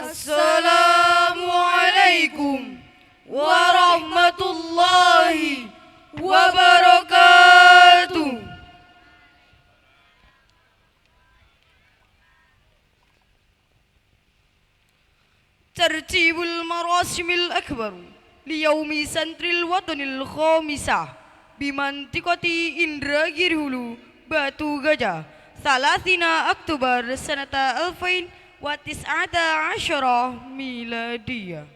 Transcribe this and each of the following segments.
Assalamualaikum warahmatullahi wabarakatuh. Tertibul marasimil akbar liyaumi santril watanil khamisah bimantikoti Indragiri Hulu Batu Gajah Salasina Oktober sanata alfain wa tis'ata asyara miladiyah.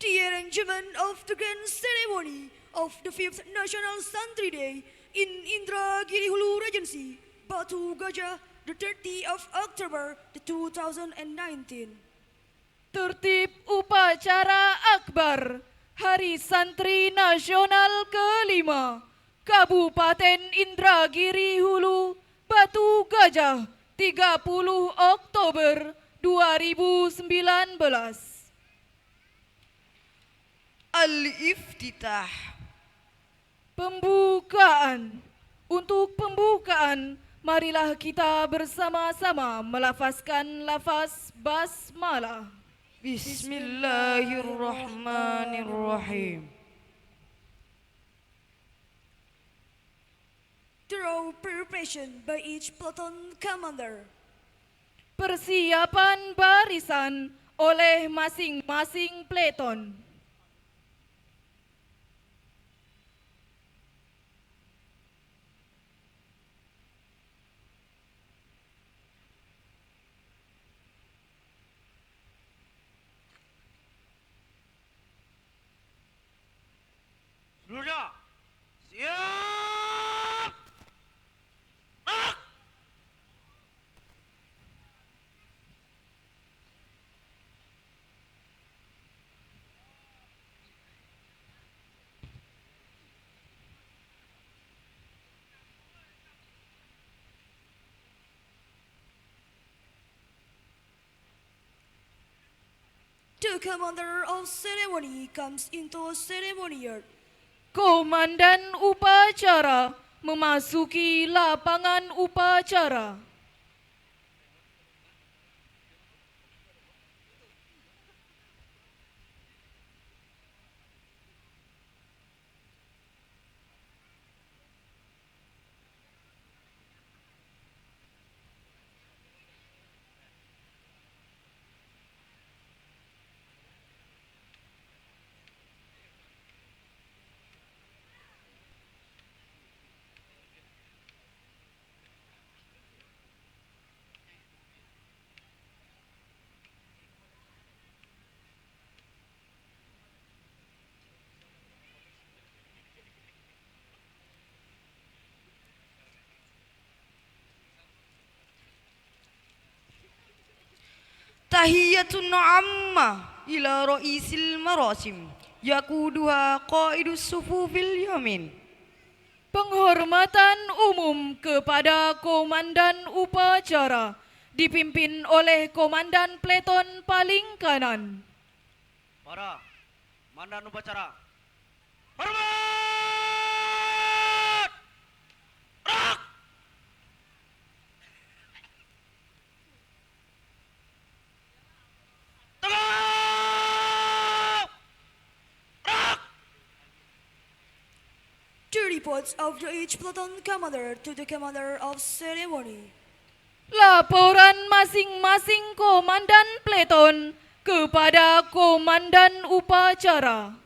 The arrangement of the grand ceremony of the 5th National Santri Day in Indragiri Hulu Regency, Batu Gajah, the 30th of October 2019. Tertib upacara akbar Hari Santri Nasional ke-5 Kabupaten Indragiri Hulu Batu Gajah 30 Oktober 2019. Al-Iftitah. Pembukaan. Untuk pembukaan, marilah kita bersama-sama melafazkan lafaz basmalah. Bismillahirrahmanirrahim. Thorough preparation by each platoon commander. Persiapan barisan oleh masing-masing peleton. Seluruhnya siap. Gerak. The commander of ceremony comes into ceremony yard. Komandan upacara memasuki lapangan upacara. Tahiyatun amma ila ra'isil marasim yakuduha qaidus sufufil yamin. Penghormatan umum kepada komandan upacara dipimpin oleh komandan peleton paling kanan. Para komandan upacara. Hormat. Gerak. Tegak. Gerak. The reports of the each platoon commander to the commander of ceremony. Laporan masing-masing komandan peleton kepada komandan upacara.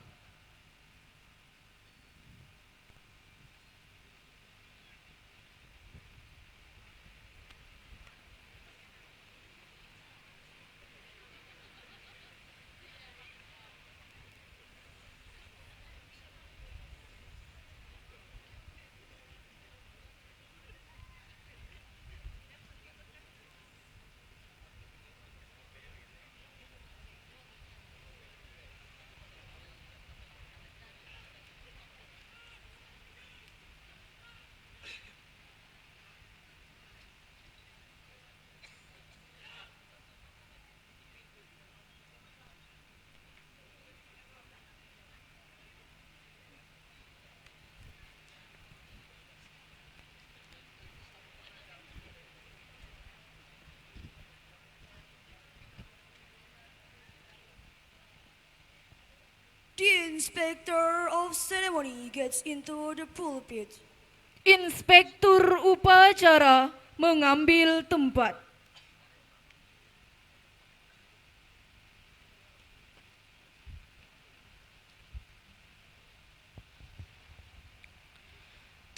inspector of ceremony gets into the pulpit. Inspektur upacara mengambil tempat.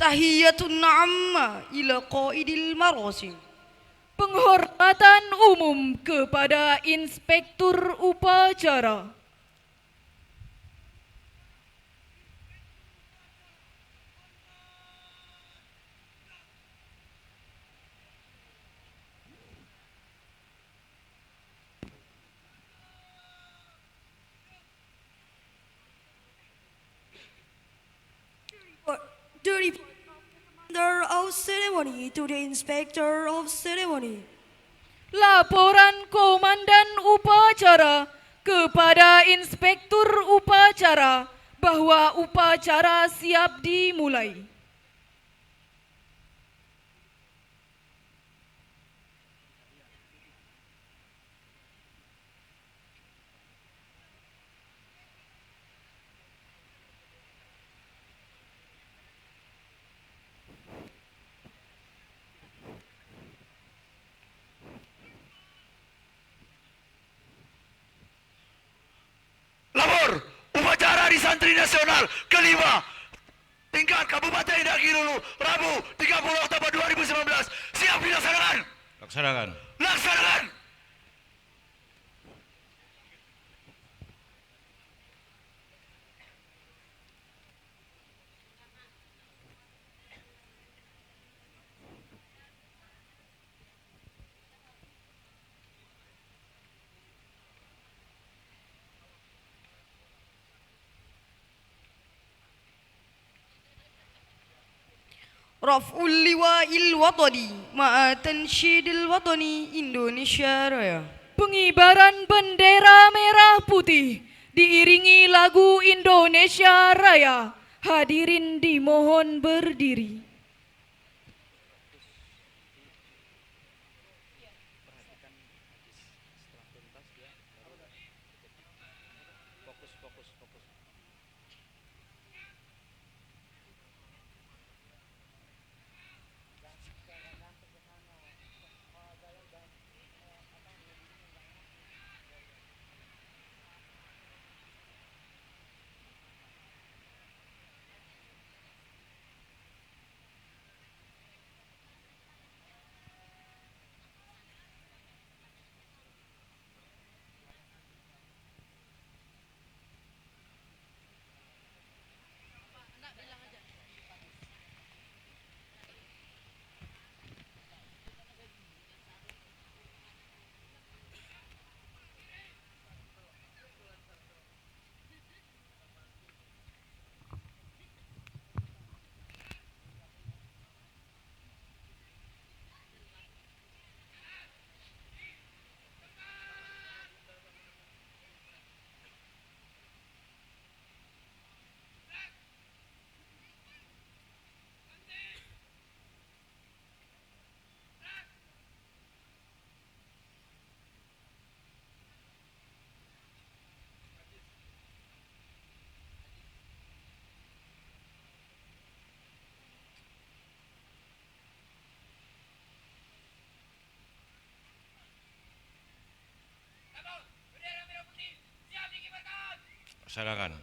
Tahiyatun amma ila qaidil marasim. Penghormatan umum kepada inspektur upacara. The report of the commander of ceremony to the inspector of ceremony. Laporan komandan upacara kepada inspektur upacara bahwa upacara siap dimulai. Lapor, upacara di Santri Nasional kelima tingkat Kabupaten Indra Hulu, Rabu 30 Oktober 2019 siap dilaksanakan. Laksanakan. Laksanakan. Raf'ul liwa'il watani ma'a tansyidil watani Indonesia Raya. Pengibaran bendera merah putih diiringi lagu Indonesia Raya. Hadirin dimohon berdiri. Laksanakan.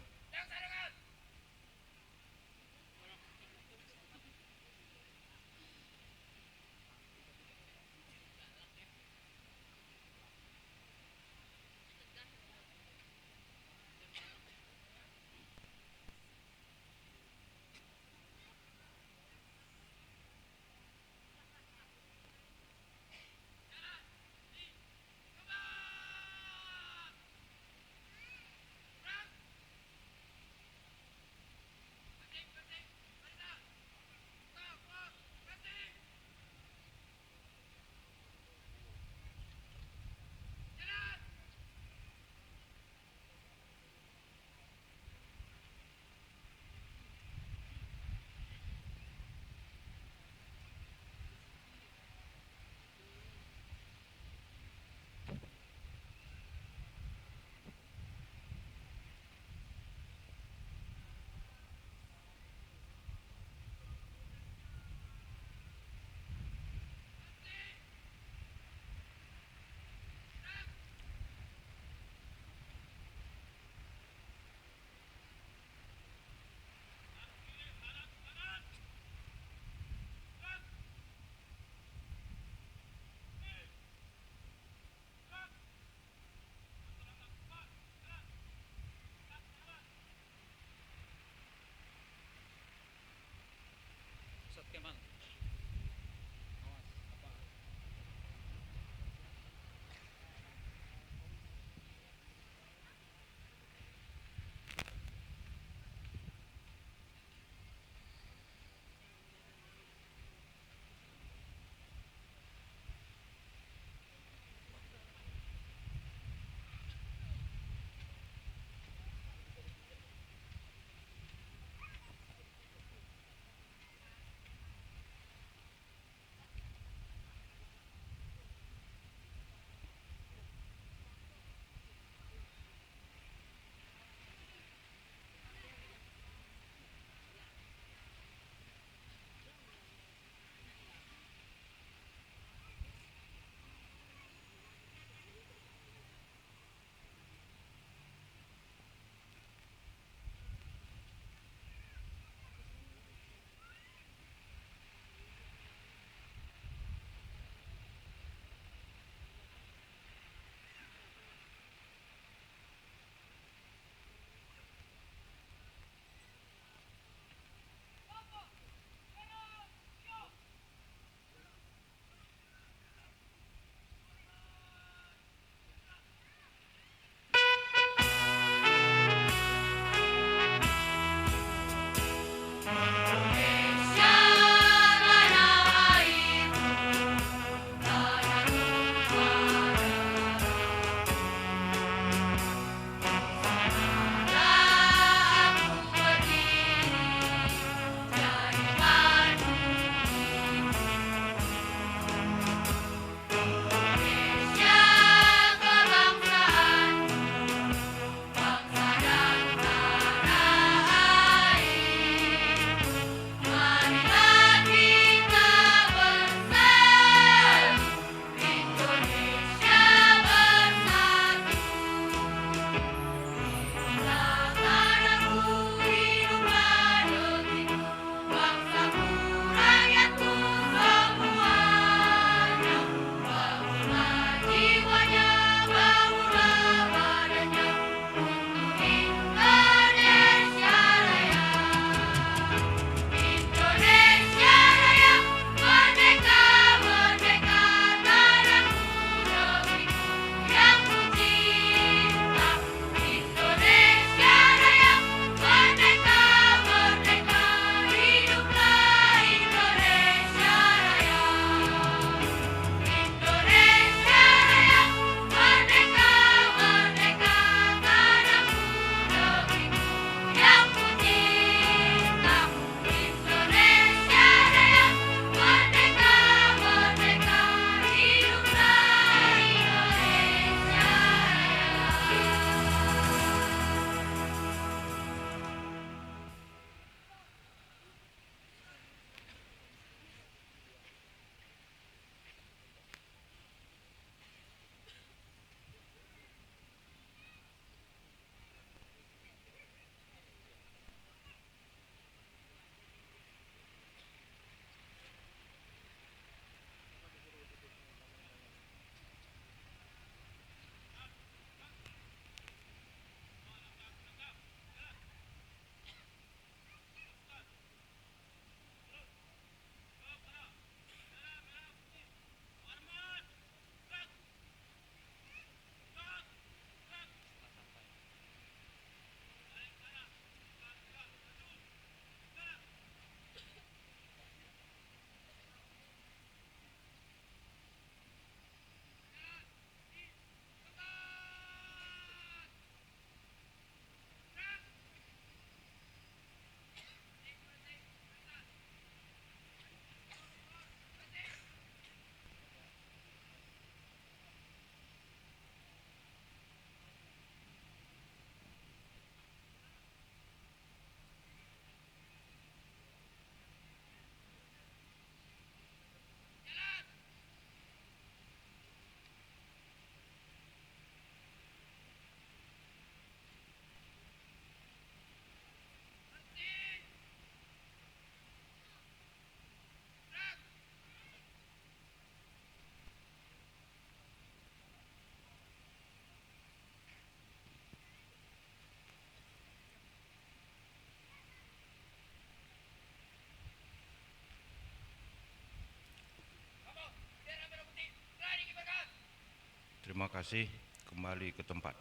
Terima kasih. Kembali ke tempat.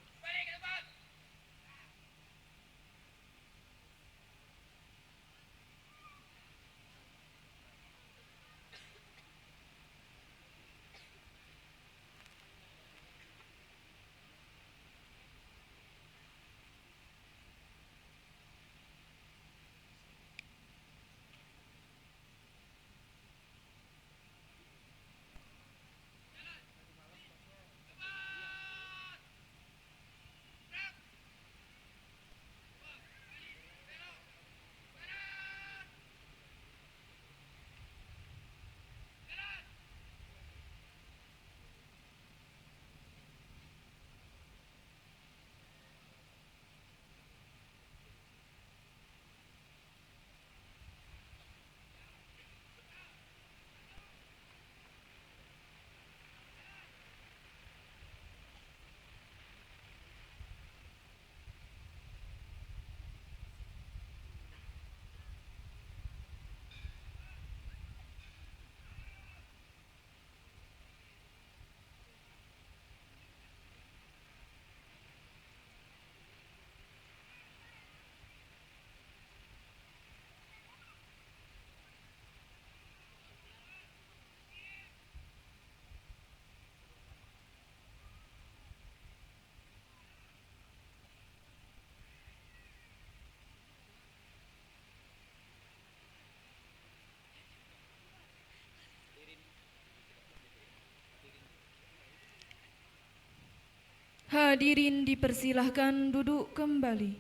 Hadirin dipersilahkan duduk kembali.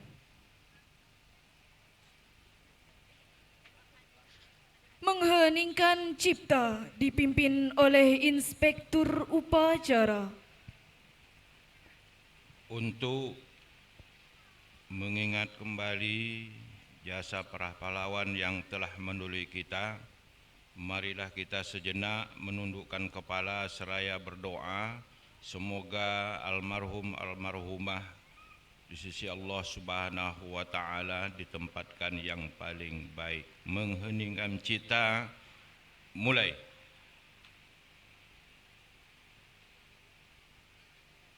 Mengheningkan cipta dipimpin oleh Inspektur Upacara. Untuk mengingat kembali jasa para pahlawan yang telah mendahului kita, marilah kita sejenak menundukkan kepala seraya berdoa. Semoga almarhum almarhumah di sisi Allah Subhanahu wa taala ditempatkan yang paling baik. Mengheningkan cita, mulai.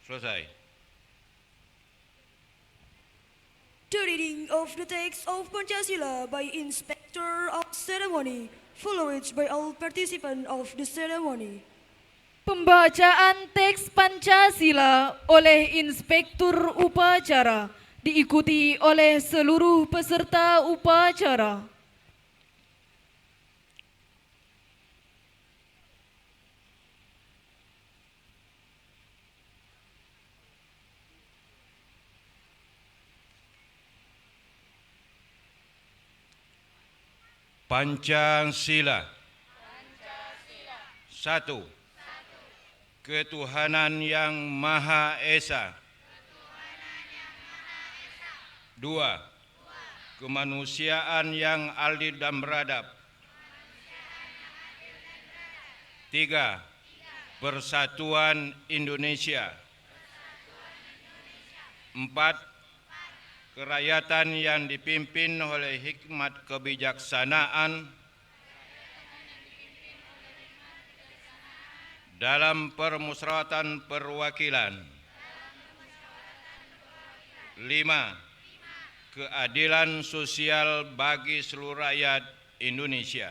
Selesai. The reading of the text of Pancasila by Inspector of Ceremony, followed by all participants of the ceremony. Pembacaan teks Pancasila oleh Inspektur Upacara diikuti oleh seluruh peserta upacara. Pancasila. Satu. Ketuhanan yang Maha Esa. Dua. Kemanusiaan yang adil dan beradab. Tiga. Persatuan Indonesia. Empat. Kerakyatan yang dipimpin oleh hikmat kebijaksanaan dalam permusyawaratan perwakilan. 5. Keadilan sosial bagi seluruh rakyat Indonesia.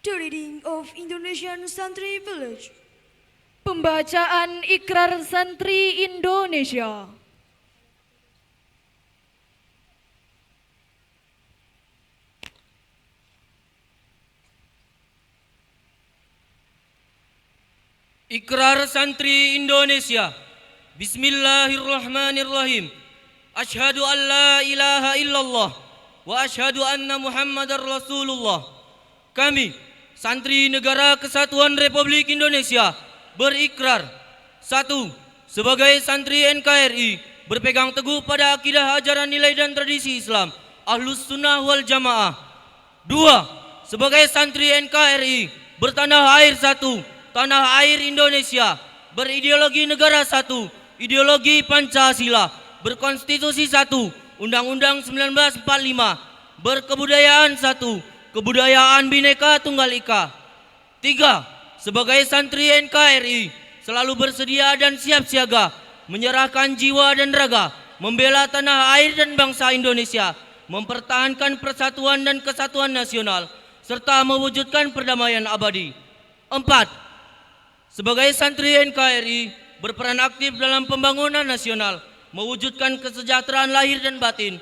The reading of Indonesian Santri Village. Pembacaan Ikrar Santri Indonesia. Ikrar Santri Indonesia. Bismillahirrahmanirrahim. Asyhadu an la ilaha illallah wa asyhadu anna Muhammadar Rasulullah. Kami, Santri Negara Kesatuan Republik Indonesia, berikrar. 1. Sebagai santri NKRI, berpegang teguh pada akidah, ajaran, nilai dan tradisi Islam Ahlus Sunnah wal Jamaah. 2. Sebagai santri NKRI, bertanah air satu, tanah air Indonesia, berideologi negara satu, ideologi Pancasila, berkonstitusi satu, Undang-Undang 1945, berkebudayaan satu, kebudayaan Bhinneka Tunggal Ika. 3. Sebagai santri NKRI, selalu bersedia dan siap siaga, menyerahkan jiwa dan raga, membela tanah air dan bangsa Indonesia, mempertahankan persatuan dan kesatuan nasional, serta mewujudkan perdamaian abadi. 4. Sebagai santri NKRI, berperan aktif dalam pembangunan nasional, mewujudkan kesejahteraan lahir dan batin,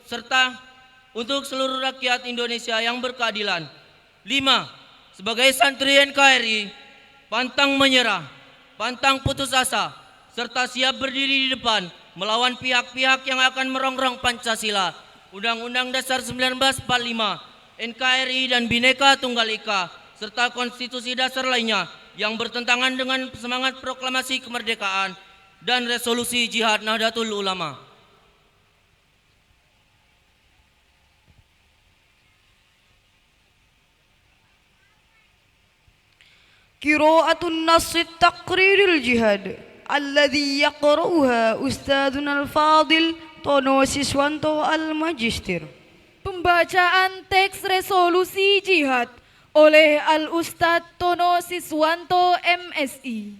serta untuk seluruh rakyat Indonesia yang berkeadilan. 5. Sebagai santri NKRI, pantang menyerah, pantang putus asa, serta siap berdiri di depan melawan pihak-pihak yang akan merongrong Pancasila, Undang-Undang Dasar 1945, NKRI dan Bhinneka Tunggal Ika, serta konstitusi dasar lainnya yang bertentangan dengan semangat proklamasi kemerdekaan dan resolusi Jihad Nahdlatul Ulama. قراءة النص التقرير الجهاد الذي يقرأها أستاذنا الفاضل طونو سيسوانتو الماجستير. Pembacaan teks resolusi jihad oleh Al-Ustadz Tono Siswanto MSI.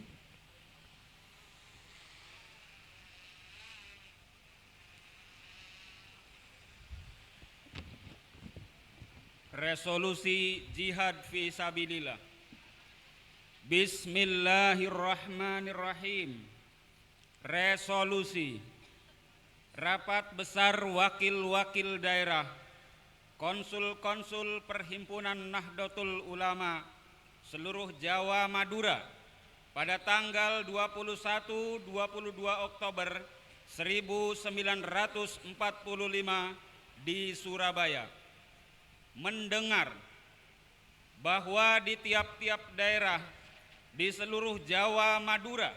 Resolusi Jihad fi Sabilillah. Bismillahirrahmanirrahim. Resolusi Rapat Besar Wakil-Wakil Daerah, Konsul-Konsul Perhimpunan Nahdlatul Ulama seluruh Jawa Madura pada tanggal 21-22 Oktober 1945 di Surabaya, mendengar bahwa di tiap-tiap daerah di seluruh Jawa Madura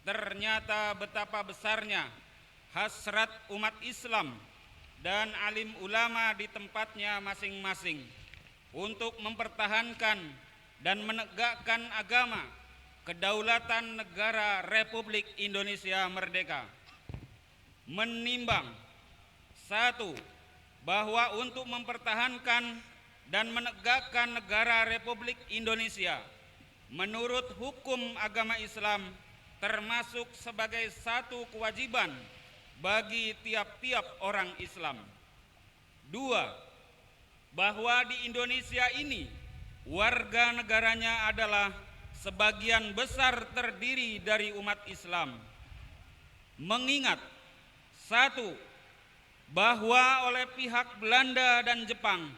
ternyata betapa besarnya hasrat umat Islam dan alim ulama di tempatnya masing-masing untuk mempertahankan dan menegakkan agama kedaulatan negara Republik Indonesia Merdeka. Menimbang, 1. Bahwa untuk mempertahankan dan menegakkan negara Republik Indonesia menurut hukum agama Islam termasuk sebagai satu kewajiban bagi tiap-tiap orang Islam. 2. Bahwa di Indonesia ini warga negaranya adalah sebagian besar terdiri dari umat Islam. Mengingat 1. Bahwa oleh pihak Belanda dan Jepang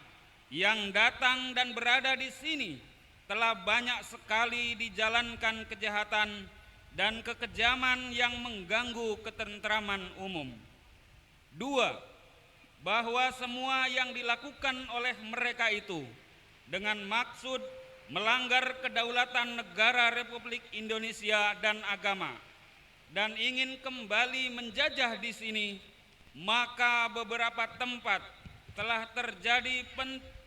yang datang dan berada di sini telah banyak sekali dijalankan kejahatan dan kekejaman yang mengganggu ketentraman umum. 2. Bahwa semua yang dilakukan oleh mereka itu dengan maksud melanggar kedaulatan negara Republik Indonesia dan agama dan ingin kembali menjajah di sini, maka beberapa tempat telah terjadi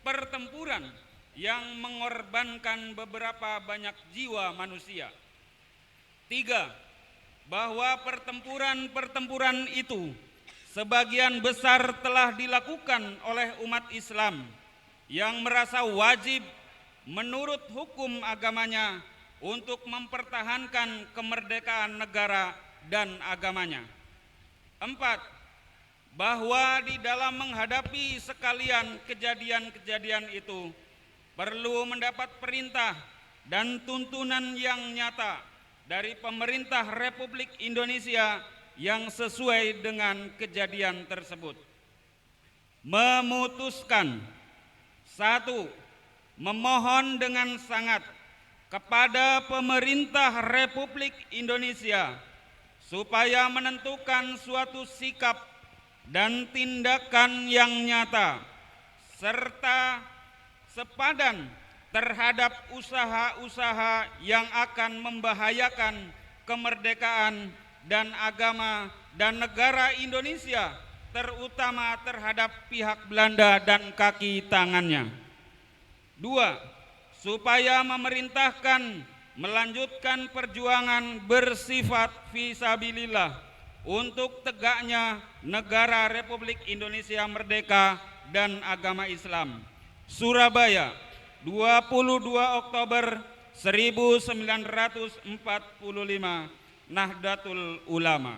pertempuran yang mengorbankan beberapa banyak jiwa manusia. 3. Bahwa pertempuran-pertempuran itu sebagian besar telah dilakukan oleh umat Islam yang merasa wajib menurut hukum agamanya untuk mempertahankan kemerdekaan negara dan agamanya. 4. Bahwa di dalam menghadapi sekalian kejadian-kejadian itu perlu mendapat perintah dan tuntunan yang nyata dari pemerintah Republik Indonesia yang sesuai dengan kejadian tersebut. Memutuskan 1. Memohon dengan sangat kepada pemerintah Republik Indonesia supaya menentukan suatu sikap dan tindakan yang nyata serta sepadan terhadap usaha-usaha yang akan membahayakan kemerdekaan dan agama dan negara Indonesia, terutama terhadap pihak Belanda dan kaki tangannya. 2. Supaya memerintahkan melanjutkan perjuangan bersifat fisabilillah untuk tegaknya negara Republik Indonesia merdeka dan agama Islam. Surabaya, 22 Oktober 1945, Nahdlatul Ulama.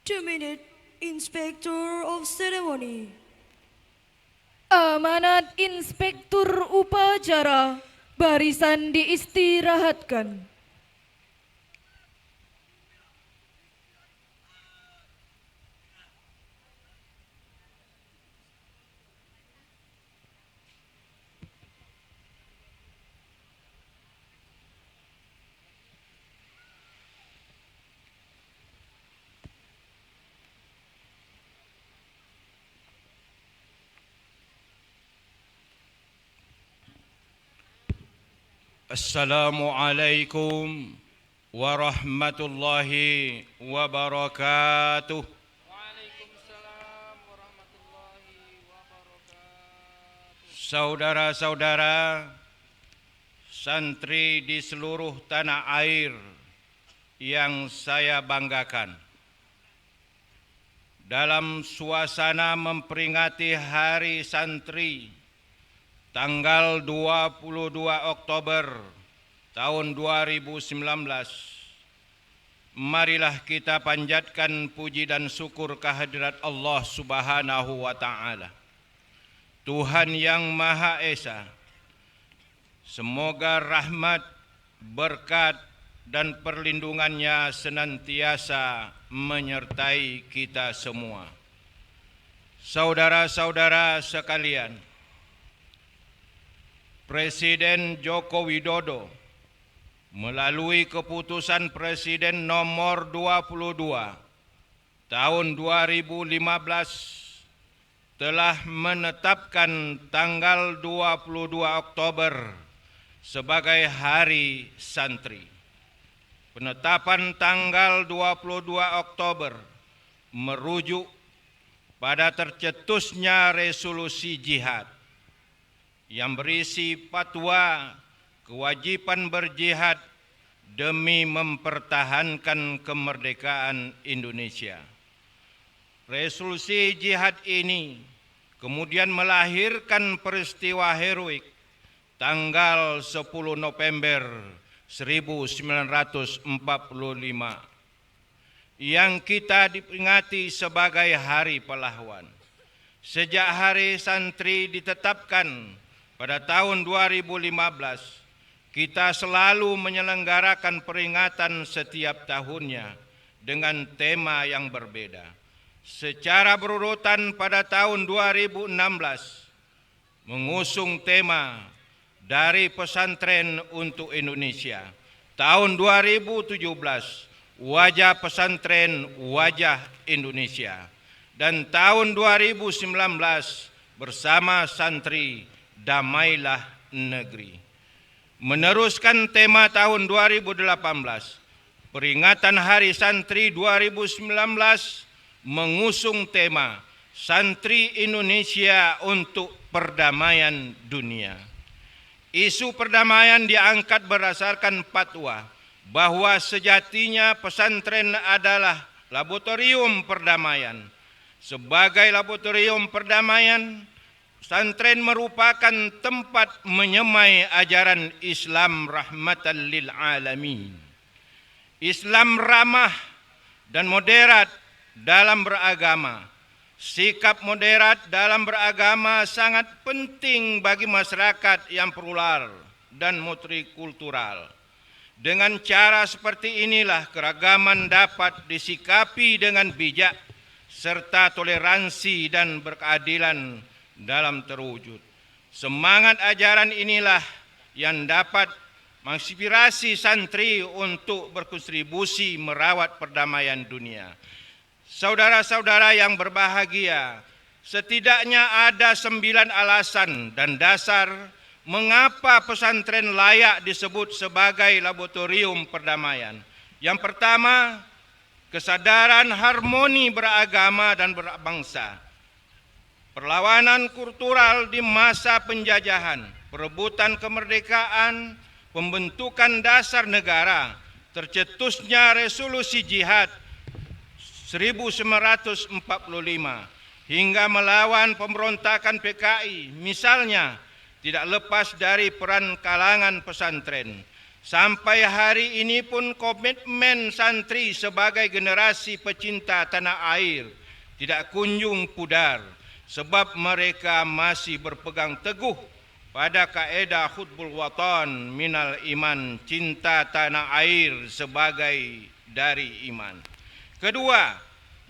Two-minute Inspector of Ceremony. Amanat Inspektur Upacara, barisan diistirahatkan. Assalamualaikum warahmatullahi wabarakatuh. Saudara-saudara santri di seluruh tanah air yang saya banggakan, dalam suasana memperingati Hari Santri tanggal 22 Oktober tahun 2019, marilah kita panjatkan puji dan syukur kehadirat Allah Subhanahu wa Ta'ala, Tuhan yang Maha Esa. Semoga rahmat, berkat, dan perlindungannya senantiasa menyertai kita semua. Saudara-saudara sekalian, Presiden Joko Widodo melalui keputusan Presiden nomor 22 tahun 2015 telah menetapkan tanggal 22 Oktober sebagai Hari Santri. Penetapan tanggal 22 Oktober merujuk pada tercetusnya resolusi jihad yang berisi fatwa kewajiban berjihad demi mempertahankan kemerdekaan Indonesia. Resolusi jihad ini kemudian melahirkan peristiwa heroik tanggal 10 November 1945 yang kita diperingati sebagai Hari Pahlawan. Sejak Hari Santri ditetapkan pada tahun 2015, kita selalu menyelenggarakan peringatan setiap tahunnya dengan tema yang berbeda. Secara berurutan pada tahun 2016 mengusung tema Dari Pesantren untuk Indonesia. Tahun 2017 Wajah Pesantren, Wajah Indonesia. Dan tahun 2019 bersama santri Damailah Negeri. Meneruskan tema tahun 2018, peringatan Hari Santri 2019 mengusung tema Santri Indonesia untuk Perdamaian Dunia. Isu perdamaian diangkat berdasarkan fatwa bahwa sejatinya pesantren adalah laboratorium perdamaian. Sebagai laboratorium perdamaian, pesantren merupakan tempat menyemai ajaran Islam rahmatan lil alamin. Islam ramah dan moderat dalam beragama. Sikap moderat dalam beragama sangat penting bagi masyarakat yang plural dan multikultural. Dengan cara seperti inilah keragaman dapat disikapi dengan bijak serta toleransi dan berkeadilan dalam terwujud. Semangat ajaran inilah yang dapat menginspirasi santri untuk berkontribusi merawat perdamaian dunia. Saudara-saudara yang berbahagia, setidaknya ada 9 alasan dan dasar mengapa pesantren layak disebut sebagai laboratorium perdamaian. Yang pertama, kesadaran harmoni beragama dan berbangsa, perlawanan kultural di masa penjajahan, perebutan kemerdekaan, pembentukan dasar negara, tercetusnya resolusi jihad 1945, hingga melawan pemberontakan PKI, misalnya, tidak lepas dari peran kalangan pesantren. Sampai hari ini pun komitmen santri sebagai generasi pecinta tanah air tidak kunjung pudar, sebab mereka masih berpegang teguh pada kaedah khutbul watan minal iman, cinta tanah air sebagai dari iman. Kedua,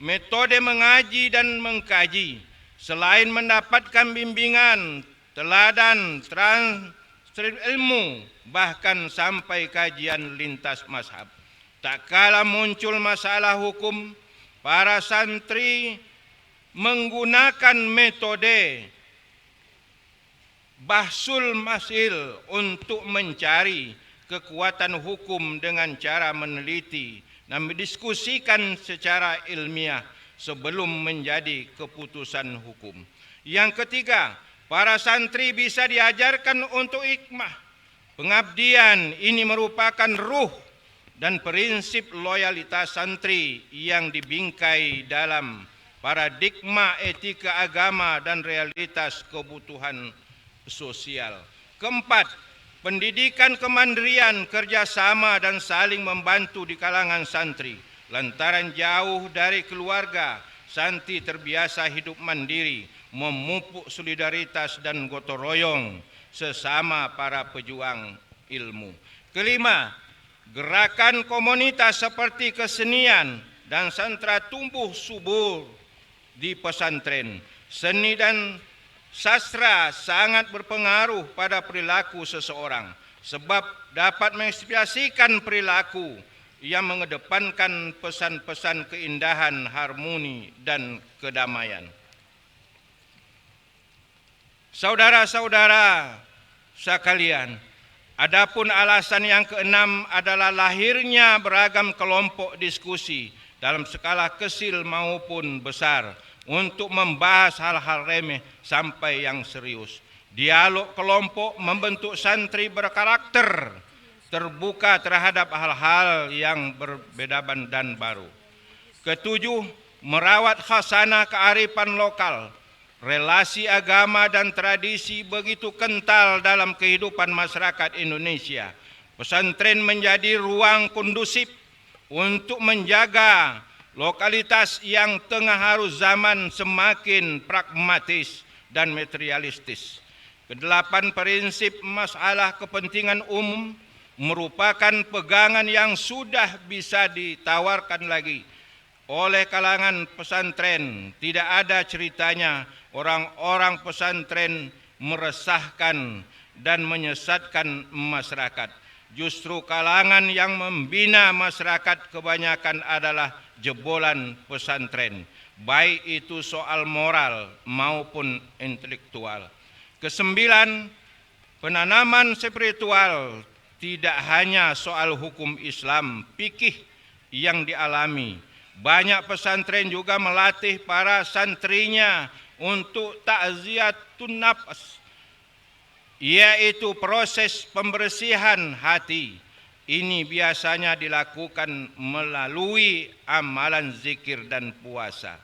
metode mengaji dan mengkaji, selain mendapatkan bimbingan, teladan, transkrip ilmu, bahkan sampai kajian lintas mazhab. Tak kala muncul masalah hukum, para santri menggunakan metode bahsul masil untuk mencari kekuatan hukum dengan cara meneliti dan mendiskusikan secara ilmiah sebelum menjadi keputusan hukum. Yang ketiga, para santri bisa diajarkan untuk hikmah. Pengabdian ini merupakan ruh dan prinsip loyalitas santri yang dibingkai dalam paradigma etika agama dan realitas kebutuhan sosial. Keempat, pendidikan kemandirian, kerjasama dan saling membantu di kalangan santri. Lantaran jauh dari keluarga, santri terbiasa hidup mandiri, memupuk solidaritas dan gotong royong sesama para pejuang ilmu. Kelima, gerakan komunitas seperti kesenian dan sastra tumbuh subur di pesantren. Seni dan sastra sangat berpengaruh pada perilaku seseorang, sebab dapat menginspirasikan perilaku yang mengedepankan pesan-pesan keindahan, harmoni, dan kedamaian. Saudara-saudara sekalian, adapun alasan yang keenam adalah lahirnya beragam kelompok diskusi dalam skala kecil maupun besar untuk membahas hal-hal remeh sampai yang serius. Dialog kelompok membentuk santri berkarakter terbuka terhadap hal-hal yang berbeda dan baru. Ketujuh, merawat khasanah kearifan lokal. Relasi agama dan tradisi begitu kental dalam kehidupan masyarakat Indonesia. Pesantren menjadi ruang kondusif untuk menjaga lokalitas yang tengah harus zaman semakin pragmatis dan materialistis. Kedelapan, prinsip masalah kepentingan umum merupakan pegangan yang sudah bisa ditawarkan lagi oleh kalangan pesantren. Tidak ada ceritanya orang-orang pesantren meresahkan dan menyesatkan masyarakat. Justru kalangan yang membina masyarakat kebanyakan adalah jebolan pesantren, baik itu soal moral maupun intelektual. Kesembilan, penanaman spiritual tidak hanya soal hukum Islam, fikih yang dialami. Banyak pesantren juga melatih para santrinya untuk ta'ziyatun nafs, yaitu proses pembersihan hati. Ini biasanya dilakukan melalui amalan zikir dan puasa.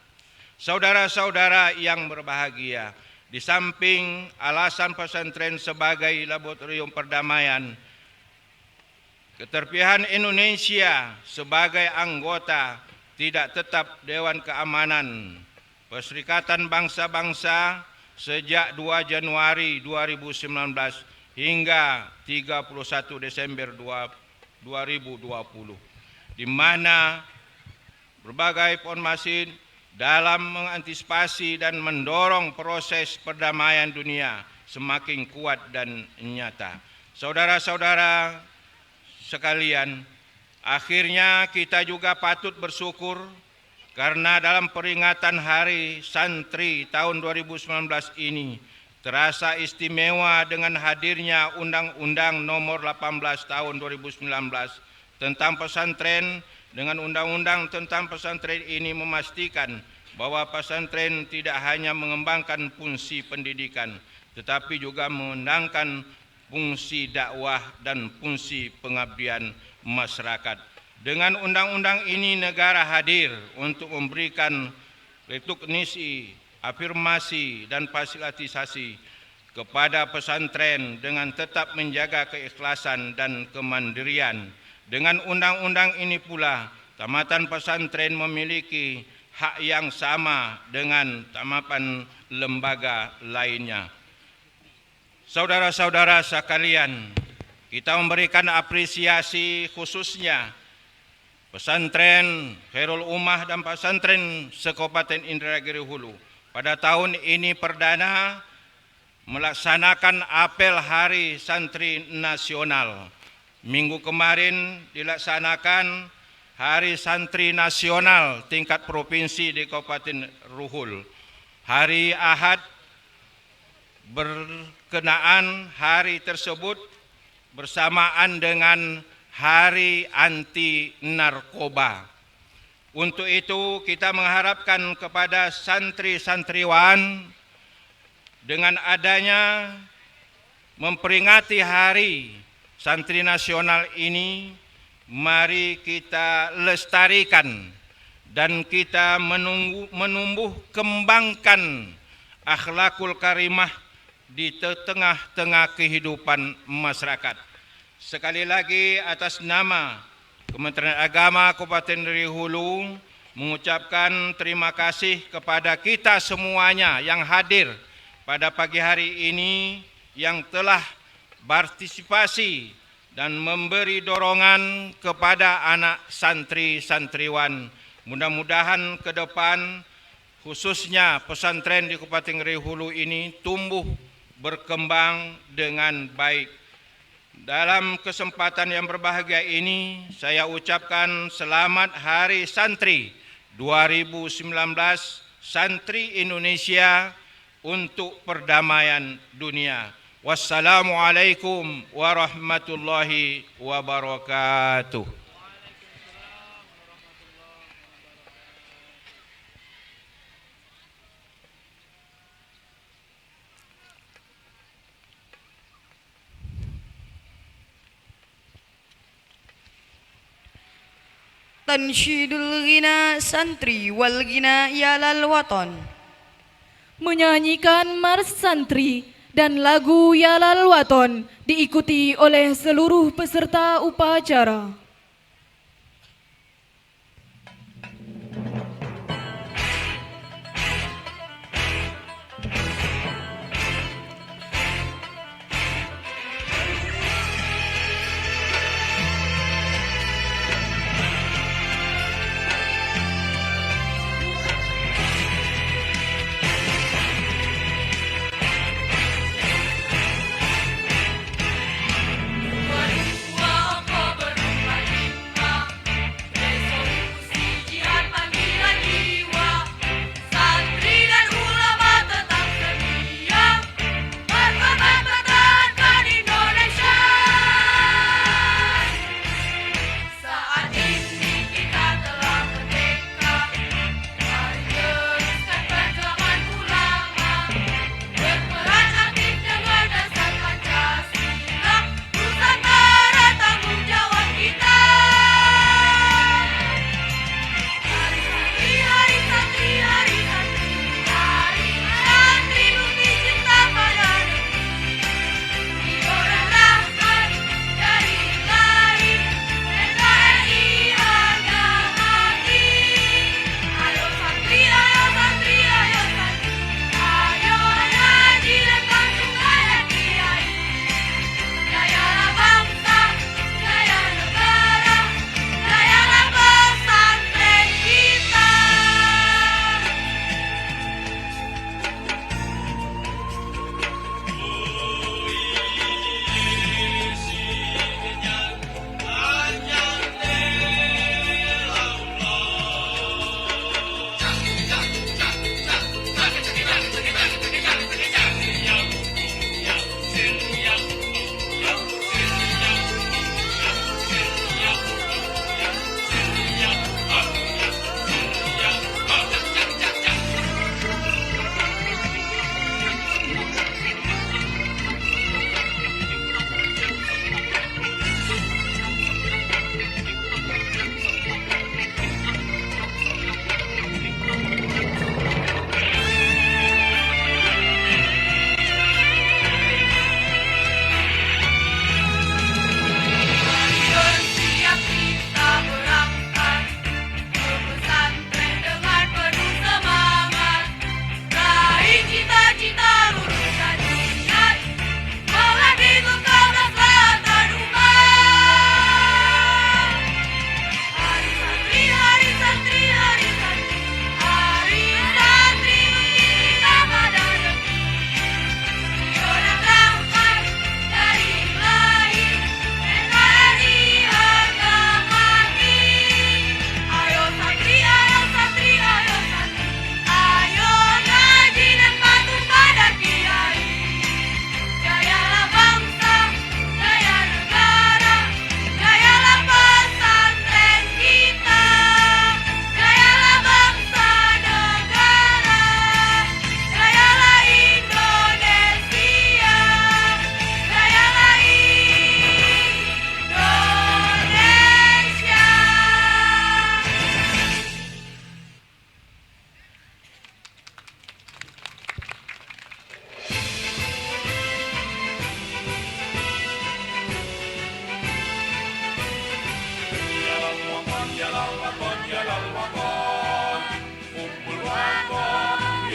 Saudara-saudara yang berbahagia, di samping alasan pesantren sebagai laboratorium perdamaian, keterpilihan Indonesia sebagai anggota tidak tetap Dewan Keamanan Perserikatan Bangsa-Bangsa sejak 2 Januari 2019 hingga 31 Desember 2020, di mana berbagai formasi dalam mengantisipasi dan mendorong proses perdamaian dunia semakin kuat dan nyata. Saudara-saudara sekalian, akhirnya kita juga patut bersyukur karena dalam peringatan Hari Santri tahun 2019 ini terasa istimewa dengan hadirnya Undang-Undang Nomor 18 Tahun 2019 tentang pesantren Dengan undang-undang tentang pesantren ini memastikan bahwa pesantren tidak hanya mengembangkan fungsi pendidikan, tetapi juga mengembangkan fungsi dakwah dan fungsi pengabdian masyarakat. Dengan undang-undang ini negara hadir untuk memberikan rekognisi, afirmasi dan fasilitasi kepada pesantren dengan tetap menjaga keikhlasan dan kemandirian. Dengan undang-undang ini pula, tamatan pesantren memiliki hak yang sama dengan tamatan lembaga lainnya. Saudara-saudara sekalian, kita memberikan apresiasi khususnya pesantren Khairul Ummah dan pesantren se-Kabupaten Indragiri Hulu pada tahun ini perdana melaksanakan apel Hari Santri Nasional. Minggu kemarin dilaksanakan Hari Santri Nasional tingkat provinsi di Kabupaten Ruhul. Hari Ahad berkenaan hari tersebut bersamaan dengan Hari Anti Narkoba. Untuk itu kita mengharapkan kepada santri-santriwan dengan adanya memperingati Hari Santri Nasional ini, mari kita lestarikan dan kita menumbuh kembangkan akhlakul karimah di tengah-tengah kehidupan masyarakat. Sekali lagi atas nama Kementerian Agama Kabupaten Indragiri Hulu mengucapkan terima kasih kepada kita semuanya yang hadir pada pagi hari ini yang telah partisipasi dan memberi dorongan kepada anak santri-santriwan. Mudah-mudahan ke depan khususnya pesantren di Kabupaten Indragiri Hulu ini tumbuh berkembang dengan baik. Dalam kesempatan yang berbahagia ini saya ucapkan selamat Hari Santri 2019 Santri Indonesia untuk perdamaian dunia. Wassalamualaikum warahmatullahi wabarakatuh. Tansyidul ghina santri wal ghina yalal waton. Menyanyikan Mars Santri dan lagu Yalal Waton diikuti oleh seluruh peserta upacara. Oktober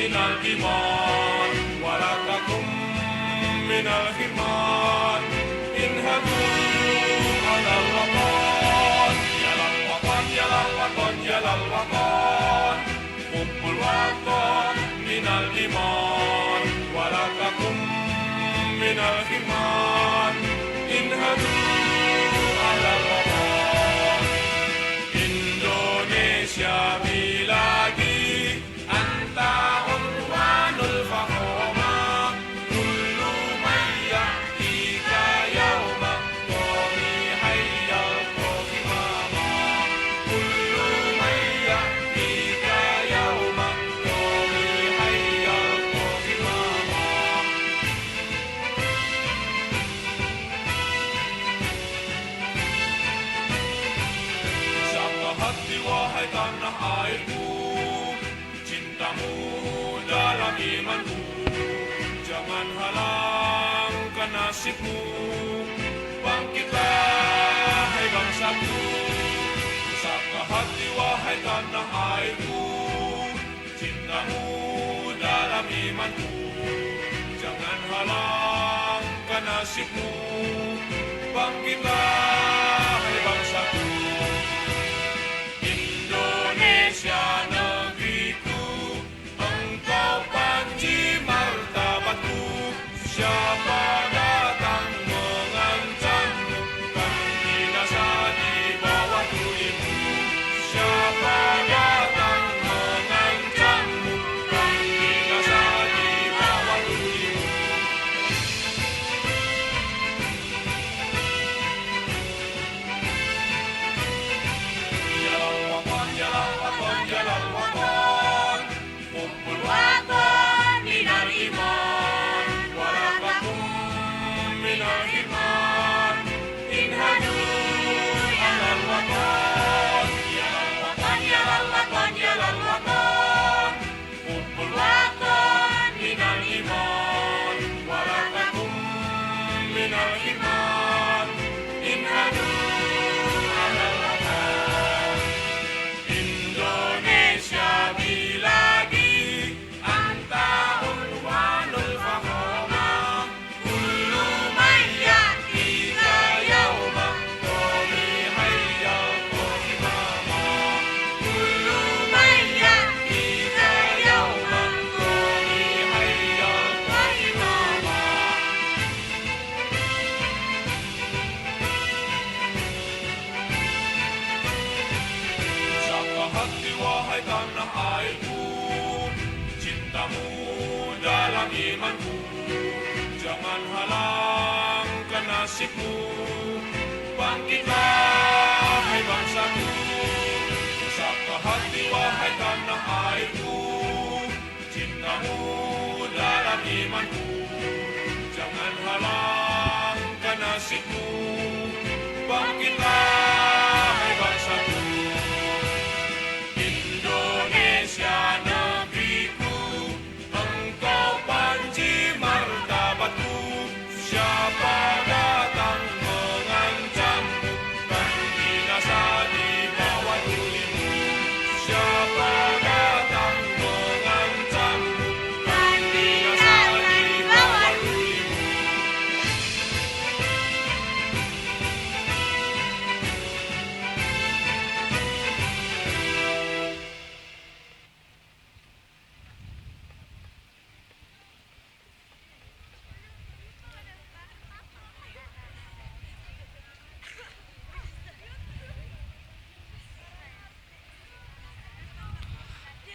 من الإيمان ولا تكن من الحرمان انهضوا على الوطن يا للوطن يا للوطن يا للوطن حب الوطن من الإيمان ولا تكن من الحرمان انهضوا على الوطن Indonesia bilagi anta unwanul fakhoma kullu man ya'tika yawma qawmi hayyal qawmama kullu man ya'tika yawma qawmi hayyal qawmama Satu hati wahai tanah airku Cintamu dalam imanku Jangan halangkan nasibmu Bangkitlah hai bangsaku Satu hati wahai tanah airku Cintamu dalam imanku Jangan halangkan nasibmu Bangkitlah hai bangsaku Indonesia negeriku Engkau panji martabatku Siapa datang mengancammu Kan binasa di bawah tulimu Siapa datang mengancammu Kan binasa di bawah tulimu Jalan waton, jalan waton, jalan waton Kumpul waton minal iman Walatakum minal iman Inhadu alal waton Jalan waton, jalan waton, jalan waton Kumpul waton minal iman Walatakum minal iman Inhadu alal waton Indonesia bilagi anta unwanul fakhoma kullu man ya'tika yawma qawmi hayyal qawmama kullu man ya'tika yawma qawmi hayyal qawmama Satu hati wahai tanah airku Cintamu dalam imanku Jangan halangkan nasibmu Bangkitlah hai bangsaku Satu hati wahai tanah airku Cintamu dalam imanku Jangan halangkan nasibmu Bangkitlah hai bangsaku Indonesia negeriku Engkau panji martabatku Siapa datang mengancammu Kan binasa di bawah tulimu Siapa datang mengancammu Kan binasa di bawah tulimu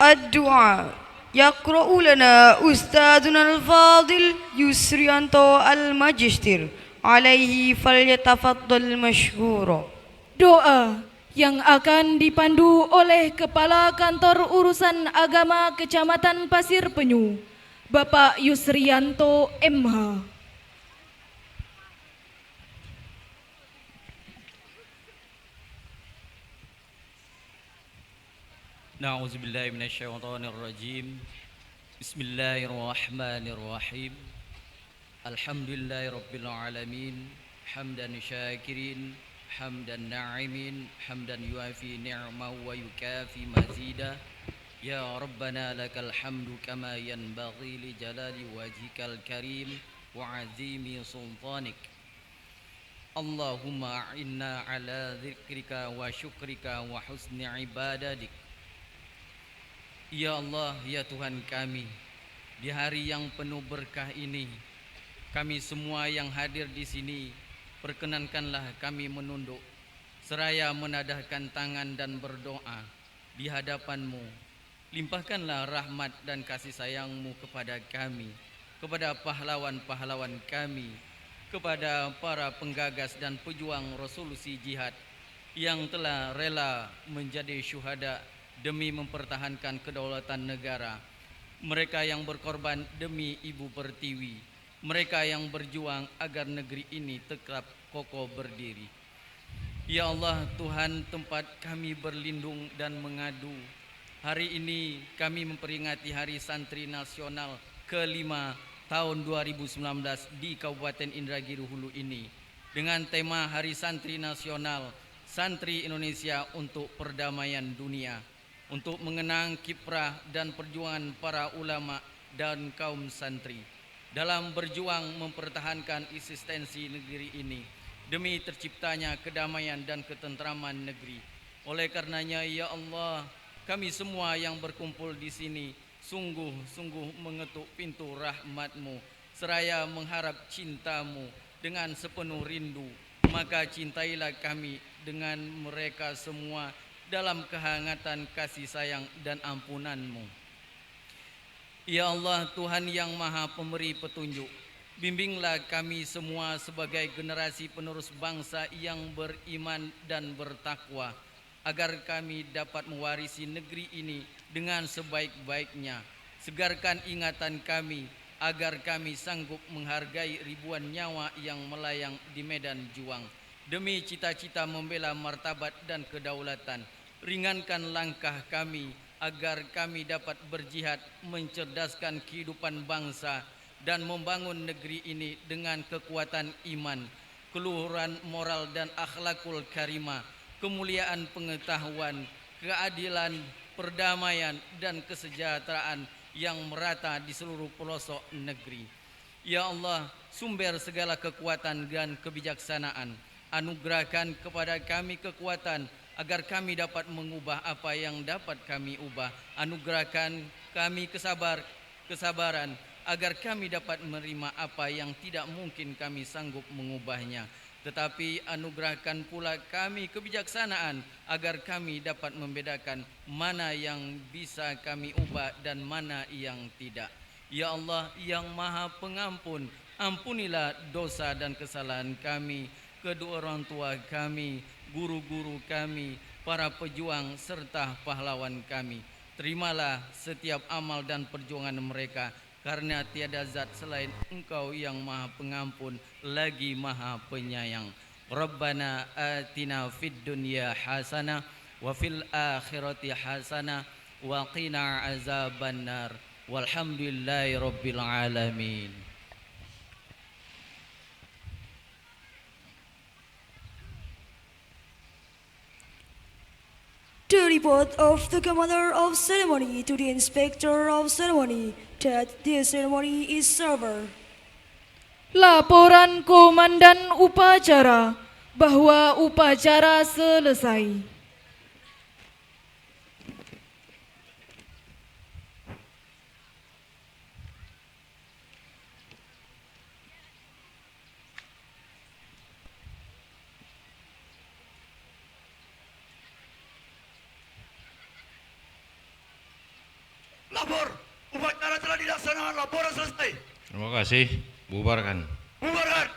الدعاء يقرأ لنا أستاذنا الفاضل يسريانتو الماجستير عليه فليتفضل مشكورا. Doa yang akan dipandu oleh Kepala Kantor Urusan Agama Kecamatan Pasir Penyu, Bapak Yusrianto MH. Na'udzu billahi minasyaitonir rajim. Bismillahirrahmanirrahim. Alhamdulillahirabbil alamin. Hamdan syakirin, hamdan na'imin, hamdan yuafi ni'mahu wa yukafi mazida. يا ربنا لك الحمد كما ينبغي لجلال وجهك الكريم وعظيم سلطانك اللهم أعنا على ذكرك وشكرك وحسن عبادتك. Ya Allah, ya Tuhan kami, di hari yang penuh berkah ini, kami semua yang hadir di sini, perkenankanlah kami menunduk, seraya menadahkan tangan dan berdoa di hadapan-Mu. Limpahkanlah rahmat dan kasih sayang-Mu kepada kami, kepada pahlawan-pahlawan kami, kepada para penggagas dan pejuang resolusi jihad yang telah rela menjadi syuhada demi mempertahankan kedaulatan negara, mereka yang berkorban demi Ibu Pertiwi, mereka yang berjuang agar negeri ini tetap kokoh berdiri. Ya Allah, Tuhan tempat kami berlindung dan mengadu, hari ini kami memperingati Hari Santri Nasional ke-5 tahun 2019 di Kabupaten Indragiri Hulu ini dengan tema Hari Santri Nasional, Santri Indonesia untuk Perdamaian Dunia, untuk mengenang kiprah dan perjuangan para ulama dan kaum santri dalam berjuang mempertahankan eksistensi negeri ini demi terciptanya kedamaian dan ketentraman negeri. Oleh karenanya, ya Allah, kami semua yang berkumpul di sini sungguh-sungguh mengetuk pintu rahmat-Mu seraya mengharap cinta-Mu dengan sepenuh rindu. Maka cintailah kami dengan mereka semua dalam kehangatan kasih sayang dan ampunan-Mu. Ya Allah, Tuhan yang Maha Pemberi petunjuk, bimbinglah kami semua sebagai generasi penerus bangsa yang beriman dan bertakwa, agar kami dapat mewarisi negeri ini dengan sebaik-baiknya. Segarkan ingatan kami, agar kami sanggup menghargai ribuan nyawa yang melayang di medan juang demi cita-cita membela martabat dan kedaulatan. Ringankan langkah kami, agar kami dapat berjihad mencerdaskan kehidupan bangsa dan membangun negeri ini dengan kekuatan iman, keluhuran moral dan akhlakul karimah, kemuliaan pengetahuan, keadilan, perdamaian dan kesejahteraan yang merata di seluruh pelosok negeri. Ya Allah, sumber segala kekuatan dan kebijaksanaan, anugerahkan kepada kami kekuatan agar kami dapat mengubah apa yang dapat kami ubah. Anugerahkan kami kesabaran agar kami dapat menerima apa yang tidak mungkin kami sanggup mengubahnya. Tetapi anugerahkan pula kami kebijaksanaan agar kami dapat membedakan mana yang bisa kami ubah dan mana yang tidak. Ya Allah yang Maha Pengampun, ampunilah dosa dan kesalahan kami, kedua orang tua kami, guru-guru kami, para pejuang serta pahlawan kami. Terimalah setiap amal dan perjuangan mereka, karena tiada zat selain Engkau yang Maha Pengampun lagi Maha Penyayang. Rabbana atina fid dunya hasanah wa fil akhirati hasanah wa qina azabannar. Walhamdulillahi rabbil alamin. The report of the Commander of Ceremony to the Inspector of Ceremony that the ceremony is over. Laporan Komandan Upacara bahwa upacara selesai. Lapor, upacara telah dilaksanakan, laporan selesai. Terima kasih. Bubarkan. Bubarkan.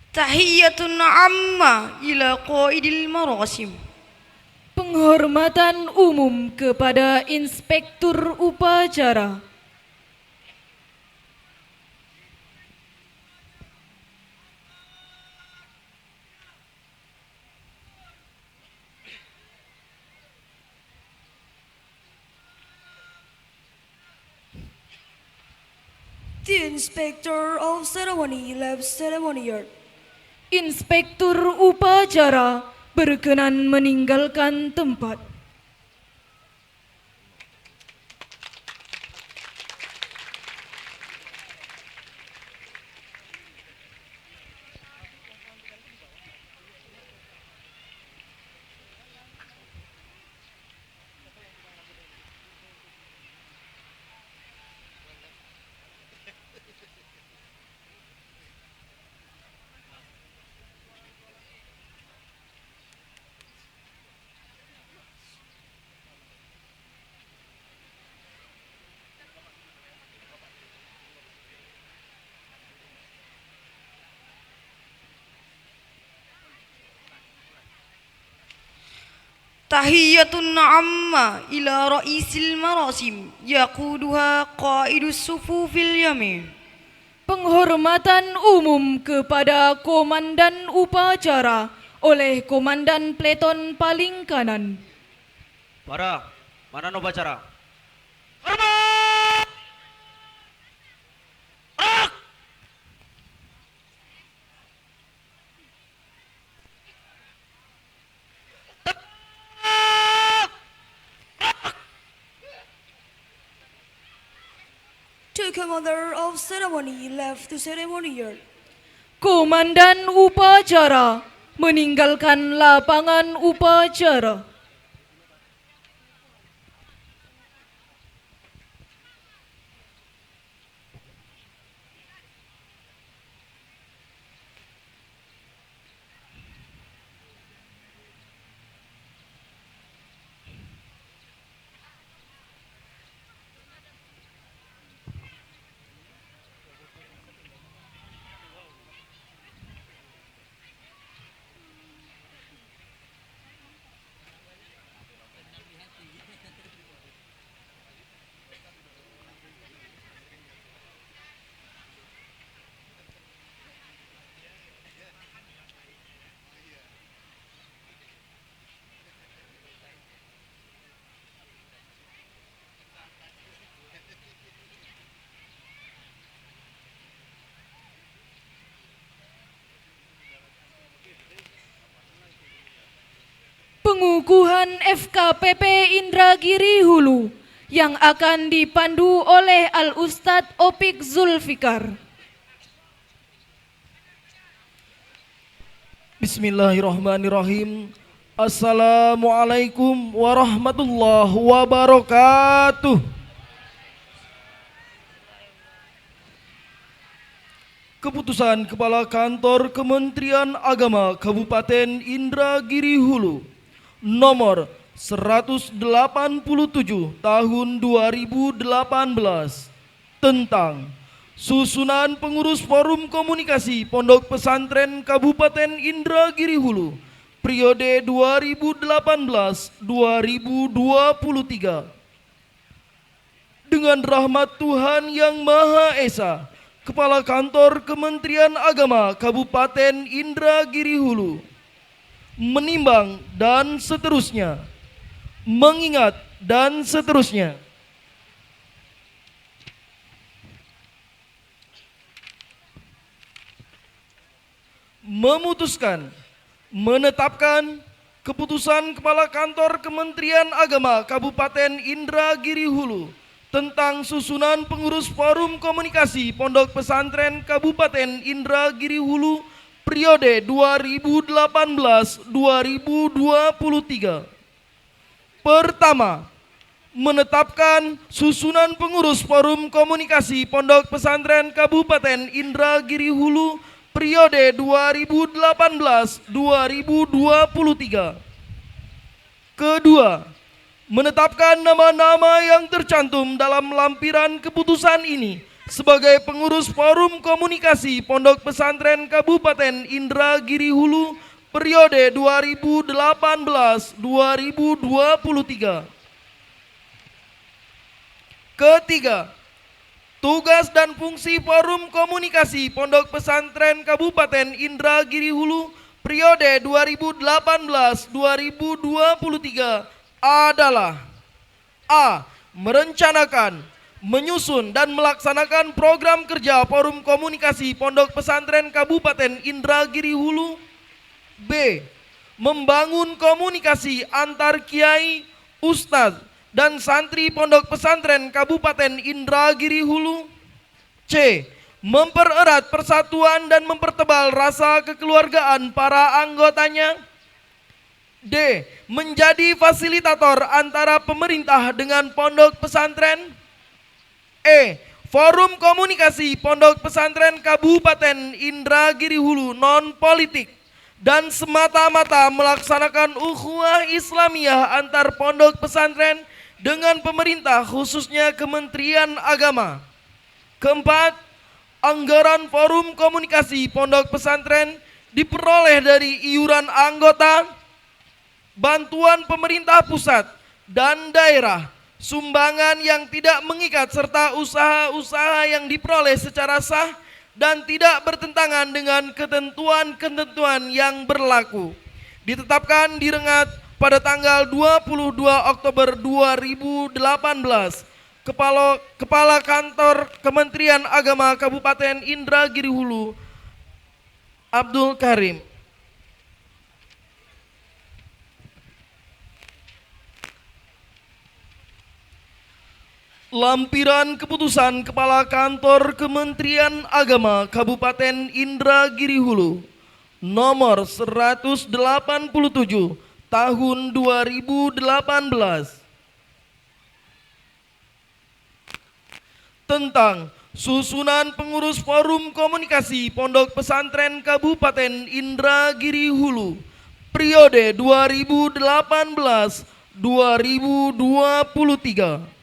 Tahiyyatun amma ila qaidil marasim. Penghormatan umum kepada Inspektur Upacara. The Inspector of Ceremony left ceremony yard. Inspektur upacara berkenan meninggalkan tempat. Tahiyyatun amma ila ra'isil marasim yaquduha qaidus sufufil yamin. Penghormatan umum kepada komandan upacara oleh komandan peleton paling kanan. Para, mana upacara? The Commander of Ceremony left the ceremony yard. Komandan upacara meninggalkan lapangan upacara. Pengukuhan FKPP Indragiri Hulu yang akan dipandu oleh Al-Ustadz Opik Zulfikar. Bismillahirrahmanirrahim. Assalamualaikum warahmatullahi wabarakatuh. Keputusan Kepala Kantor Kementerian Agama Kabupaten Indragiri Hulu nomor 187 tahun 2018 tentang susunan pengurus Forum Komunikasi Pondok Pesantren Kabupaten Indragiri Hulu periode 2018-2023. Dengan rahmat Tuhan Yang Maha Esa, Kepala Kantor Kementerian Agama Kabupaten Indragiri Hulu menimbang dan seterusnya, mengingat dan seterusnya. Memutuskan, menetapkan keputusan Kepala Kantor Kementerian Agama Kabupaten Indragiri Hulu tentang susunan pengurus Forum Komunikasi Pondok Pesantren Kabupaten Indragiri Hulu periode 2018-2023. Pertama, menetapkan susunan pengurus Forum Komunikasi Pondok Pesantren Kabupaten Indragiri Hulu periode 2018-2023. Kedua, menetapkan nama-nama yang tercantum dalam lampiran keputusan ini sebagai pengurus Forum Komunikasi Pondok Pesantren Kabupaten Indragiri Hulu periode 2018-2023. Ketiga, tugas dan fungsi Forum Komunikasi Pondok Pesantren Kabupaten Indragiri Hulu periode 2018-2023 adalah: A. Merencanakan, menyusun dan melaksanakan program kerja Forum Komunikasi Pondok Pesantren Kabupaten Indragiri Hulu. B. Membangun komunikasi antar kiai, ustadz, dan santri Pondok Pesantren Kabupaten Indragiri Hulu. C. Mempererat persatuan dan mempertebal rasa kekeluargaan para anggotanya. D. Menjadi fasilitator antara pemerintah dengan pondok pesantren. E. Forum Komunikasi Pondok Pesantren Kabupaten Indragiri Hulu non politik dan semata-mata melaksanakan ukhuwah Islamiyah antar pondok pesantren dengan pemerintah, khususnya Kementerian Agama. Keempat, anggaran Forum Komunikasi Pondok Pesantren diperoleh dari iuran anggota, bantuan pemerintah pusat dan daerah, sumbangan yang tidak mengikat, serta usaha-usaha yang diperoleh secara sah dan tidak bertentangan dengan ketentuan-ketentuan yang berlaku. Ditetapkan di Rengat pada tanggal 22 Oktober 2018, Kepala Kantor Kementerian Agama Kabupaten Indragiri Hulu, Abdul Karim. Lampiran Keputusan Kepala Kantor Kementerian Agama Kabupaten Indragiri Hulu nomor 187 tahun 2018 tentang susunan pengurus Forum Komunikasi Pondok Pesantren Kabupaten Indragiri Hulu periode 2018-2023.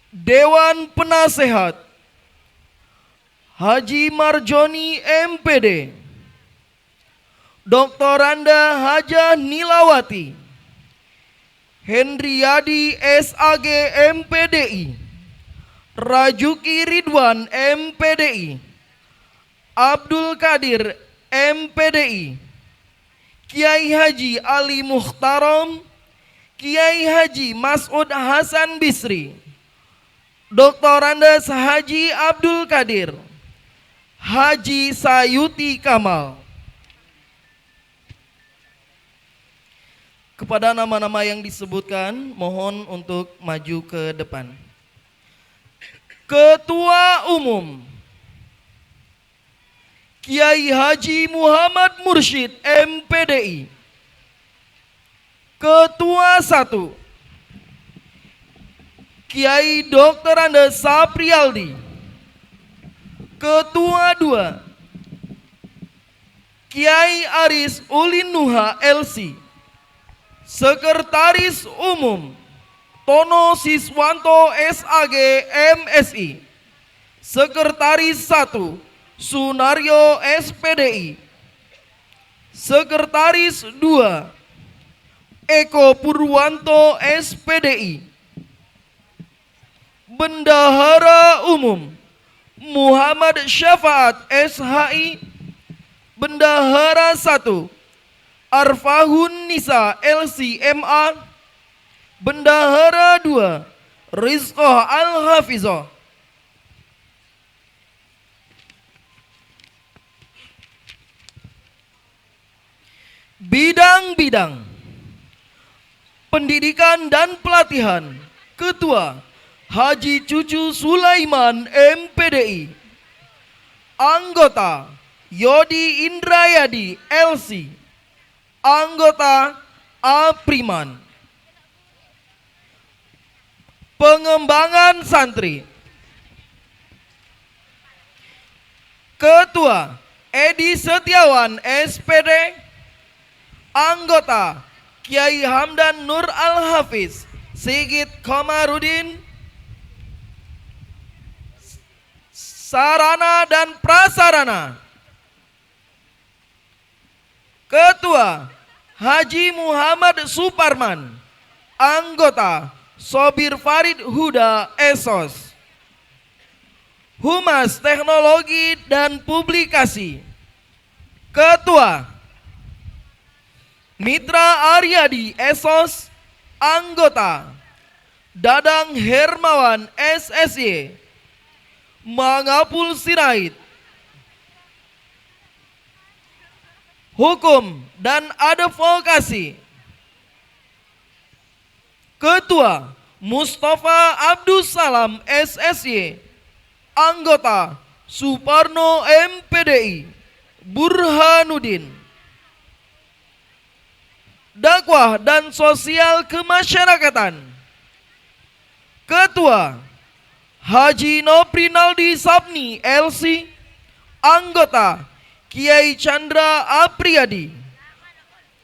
Dewan Penasehat Haji Marjoni MPD, Dr. Randa Hajah Nilawati, Hendriyadi SAG MPDI, Rajuki Ridwan MPDI, Abdul Kadir MPDI, Kiai Haji Ali Mukhtarom, Kiai Haji Mas'ud Hasan Bisri, Dr. Andes Haji Abdul Kadir, Haji Sayuti Kamal. Kepada nama-nama yang disebutkan, mohon untuk maju ke depan. Ketua Umum Kiai Haji Muhammad Mursyid MPDI. Ketua 1 Kiai Dr. Andes Saprialdi. Ketua 2 Kiai Aris Ulin Nuha LC. Sekretaris Umum Tono Siswanto SAG MSI. Sekretaris 1 Sunario SPDI. Sekretaris 2 Eko Purwanto SPDI. Bendahara Umum Muhammad Syafaat SHI. Bendahara 1 Arfahun Nisa LCMA. Bendahara 2 Rizqah Al-Hafizah. Bidang-bidang pendidikan dan pelatihan, Ketua Haji Cucu Sulaiman MPDI. Anggota Yodi Indrayadi LC. Anggota Apriman. Pengembangan santri, Ketua Edi Setiawan SPD. Anggota Kiai Hamdan Nur Al-Hafiz, Sigit Komarudin. Sarana dan prasarana, Ketua Haji Muhammad Suparman. Anggota Sobir Farid Huda Esos. Humas Teknologi dan Publikasi, Ketua Mitra Aryadi Esos. Anggota Dadang Hermawan SSY, Mangapul Sirait, Hukum dan Advokasi, Ketua Mustafa Abdus Salam SSY, Anggota Suparno MPDI, Burhanuddin. Dakwah dan Sosial Kemasyarakatan, Ketua Haji Noprinaldi Sapni LC, Anggota Kiai Chandra Apriyadi,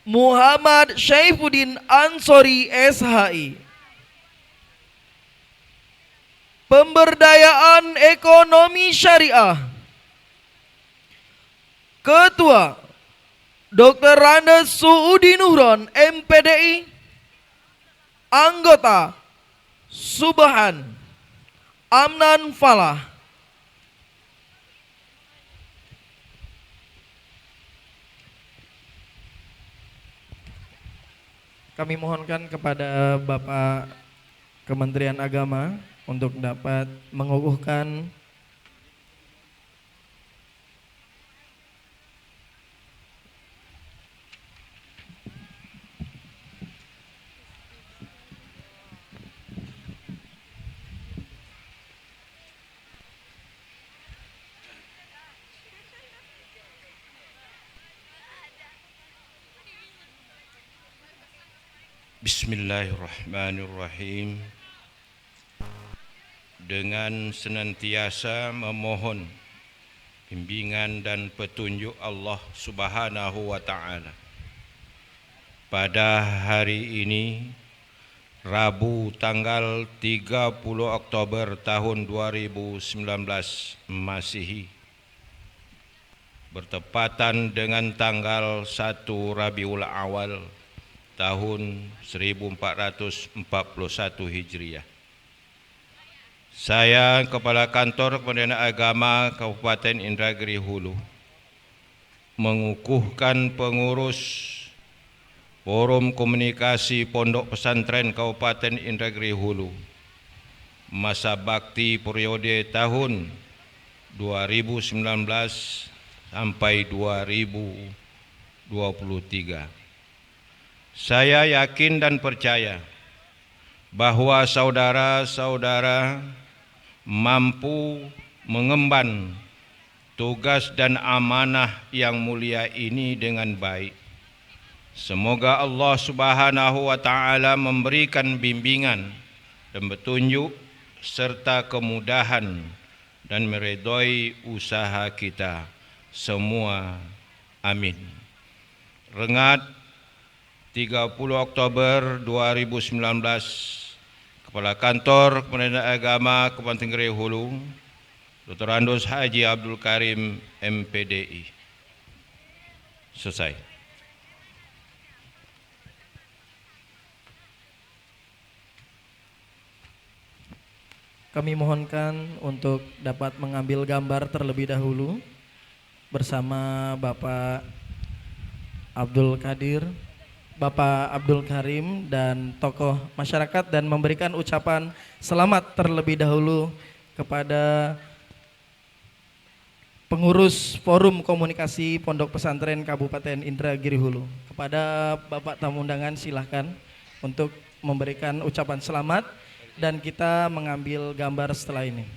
Muhammad Syaifuddin Ansori SHI. Pemberdayaan Ekonomi Syariah, Ketua Dr. Randes Suudi Nuhron MPDI, Anggota Subhan Amnan Falah. Kami mohonkan kepada Bapak Kementerian Agama untuk dapat mengukuhkan Bismillahirrahmanirrahim. Dengan senantiasa memohon bimbingan dan petunjuk Allah Subhanahu wa taala. Pada hari ini Rabu tanggal 30 Oktober tahun 2019 Masehi, bertepatan dengan tanggal 1 Rabiul Awal tahun 1441 Hijriah. Saya, Kepala Kantor Kementerian Agama Kabupaten Indragiri Hulu, mengukuhkan pengurus Forum Komunikasi Pondok Pesantren Kabupaten Indragiri Hulu masa bakti periode tahun 2019 sampai 2023. Saya yakin dan percaya bahwa saudara-saudara mampu mengemban tugas dan amanah yang mulia ini dengan baik. Semoga Allah Subhanahu wa taala memberikan bimbingan dan petunjuk serta kemudahan dan meridhoi usaha kita semua. Amin. Rengat 30 Oktober 2019, Kepala Kantor Kementerian Agama Kabupaten Indragiri Hulu, Dr. Randes Haji Abdul Karim MPDI. Selesai. Kami mohonkan untuk dapat mengambil gambar terlebih dahulu bersama Bapak Abdul Kadir, Bapak Abdul Karim dan tokoh masyarakat, dan memberikan ucapan selamat terlebih dahulu kepada pengurus Forum Komunikasi Pondok Pesantren Kabupaten Indragiri Hulu. Kepada Bapak tamu undangan silahkan untuk memberikan ucapan selamat dan kita mengambil gambar setelah ini.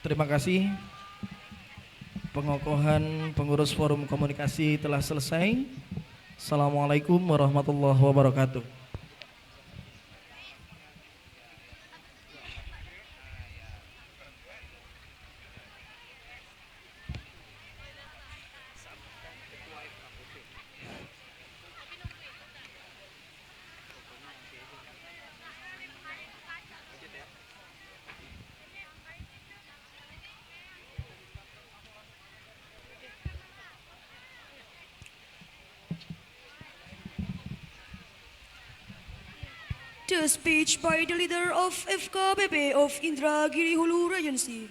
Terima kasih. Pengokohan pengurus forum komunikasi telah selesai. Assalamualaikum warahmatullahi wabarakatuh. The speech by the leader of FKPP of Indragiri Hulu Regency.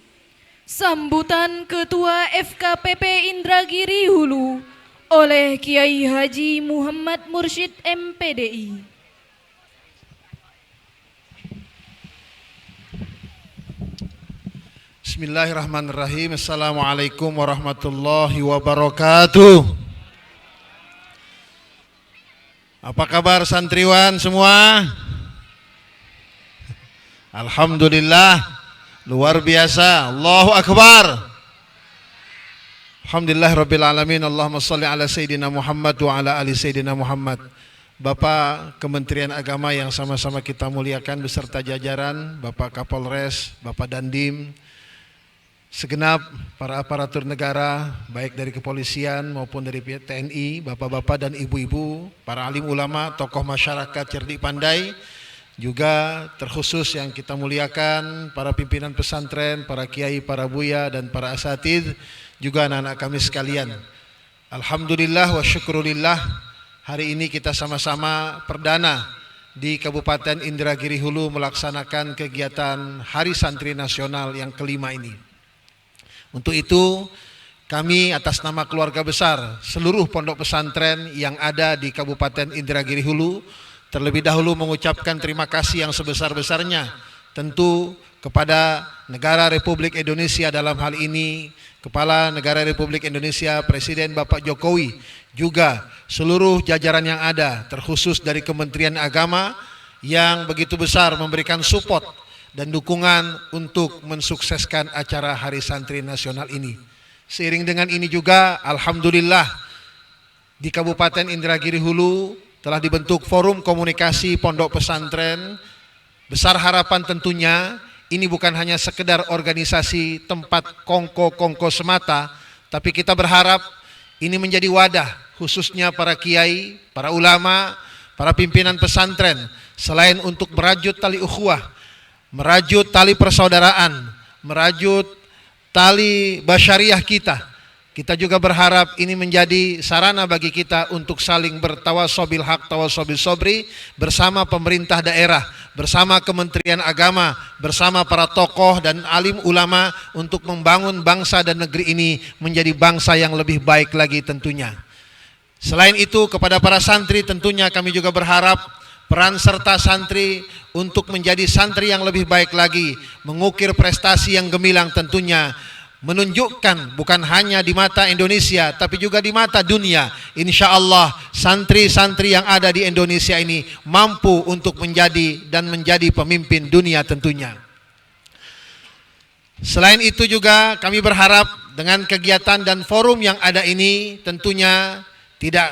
Sambutan Ketua FKPP Indragiri Hulu oleh Kiai Haji Muhammad Mursyid MPDI. Bismillahirrahmanirrahim. Assalamualaikum warahmatullahi wabarakatuh. Apa kabar santriwan semua? Alhamdulillah, luar biasa. Allahu Akbar. Alhamdulillah Rabbil Alamin. Allahumma salli ala Sayyidina Muhammad wa ala ali Sayyidina Muhammad. Bapak Kementerian Agama yang sama-sama kita muliakan beserta jajaran, Bapak Kapolres, Bapak Dandim, segenap para aparatur negara, baik dari kepolisian maupun dari pihak TNI, bapak-bapak dan ibu-ibu, para alim ulama, tokoh masyarakat cerdik pandai, juga terkhusus yang kita muliakan para pimpinan pesantren, para kiai, para buya dan para asatidz, juga anak-anak kami sekalian. Alhamdulillah wa syukurillah, hari ini kita sama-sama perdana di Kabupaten Indragiri Hulu melaksanakan kegiatan Hari Santri Nasional yang kelima ini. Untuk itu kami atas nama keluarga besar seluruh pondok pesantren yang ada di Kabupaten Indragiri Hulu terlebih dahulu mengucapkan terima kasih yang sebesar-besarnya tentu kepada negara Republik Indonesia, dalam hal ini Kepala Negara Republik Indonesia Presiden Bapak Jokowi, juga seluruh jajaran yang ada terkhusus dari Kementerian Agama yang begitu besar memberikan support dan dukungan untuk mensukseskan acara Hari Santri Nasional ini. Seiring dengan ini juga alhamdulillah di Kabupaten Indragiri Hulu telah dibentuk forum komunikasi pondok pesantren. Besar harapan tentunya ini bukan hanya sekedar organisasi tempat kongko-kongko semata, tapi kita berharap ini menjadi wadah khususnya para kiai, para ulama, para pimpinan pesantren, selain untuk merajut tali ukhuwah, merajut tali persaudaraan, merajut tali basyariah kita juga berharap ini menjadi sarana bagi kita untuk saling bertawasobil haq, tawasobil sobri bersama pemerintah daerah, bersama Kementerian Agama, bersama para tokoh dan alim ulama untuk membangun bangsa dan negeri ini menjadi bangsa yang lebih baik lagi tentunya. Selain itu kepada para santri tentunya kami juga berharap peran serta santri untuk menjadi santri yang lebih baik lagi, mengukir prestasi yang gemilang tentunya, menunjukkan bukan hanya di mata Indonesia tapi juga di mata dunia. Insya Allah santri-santri yang ada di Indonesia ini mampu untuk menjadi pemimpin dunia tentunya. Selain itu juga kami berharap dengan kegiatan dan forum yang ada ini tentunya tidak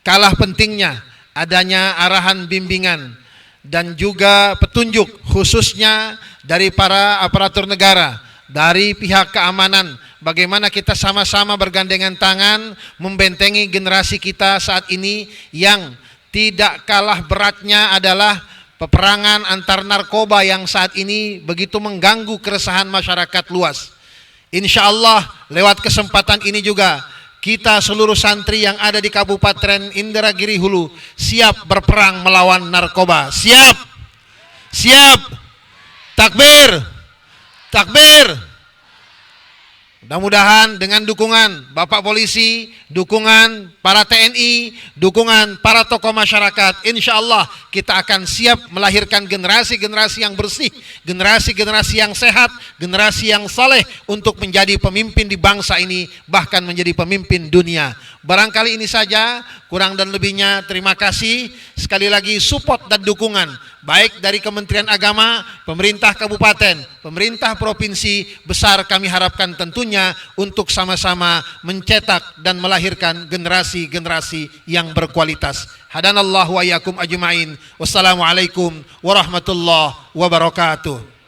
kalah pentingnya adanya arahan bimbingan dan juga petunjuk khususnya dari para aparatur negara, dari pihak keamanan, bagaimana kita sama-sama bergandengan tangan membentengi generasi kita saat ini yang tidak kalah beratnya adalah peperangan antar narkoba yang saat ini begitu mengganggu keresahan masyarakat luas. Insya Allah lewat kesempatan ini juga kita seluruh santri yang ada di Kabupaten Indragiri Hulu siap berperang melawan narkoba. Siap, siap, takbir, takbir. Mudah-mudahan dengan dukungan Bapak Polisi, dukungan para TNI, dukungan para tokoh masyarakat, insya Allah kita akan siap melahirkan generasi-generasi yang bersih, generasi-generasi yang sehat, generasi yang saleh untuk menjadi pemimpin di bangsa ini, bahkan menjadi pemimpin dunia. Barangkali ini saja, kurang dan lebihnya terima kasih. Sekali lagi support dan dukungan baik dari Kementerian Agama, pemerintah kabupaten, pemerintah provinsi, besar kami harapkan tentunya untuk sama-sama mencetak dan melahirkan generasi-generasi yang berkualitas. Hadanallahu wa iyyakum ajmain. Wassalamualaikum warahmatullahi wabarakatuh.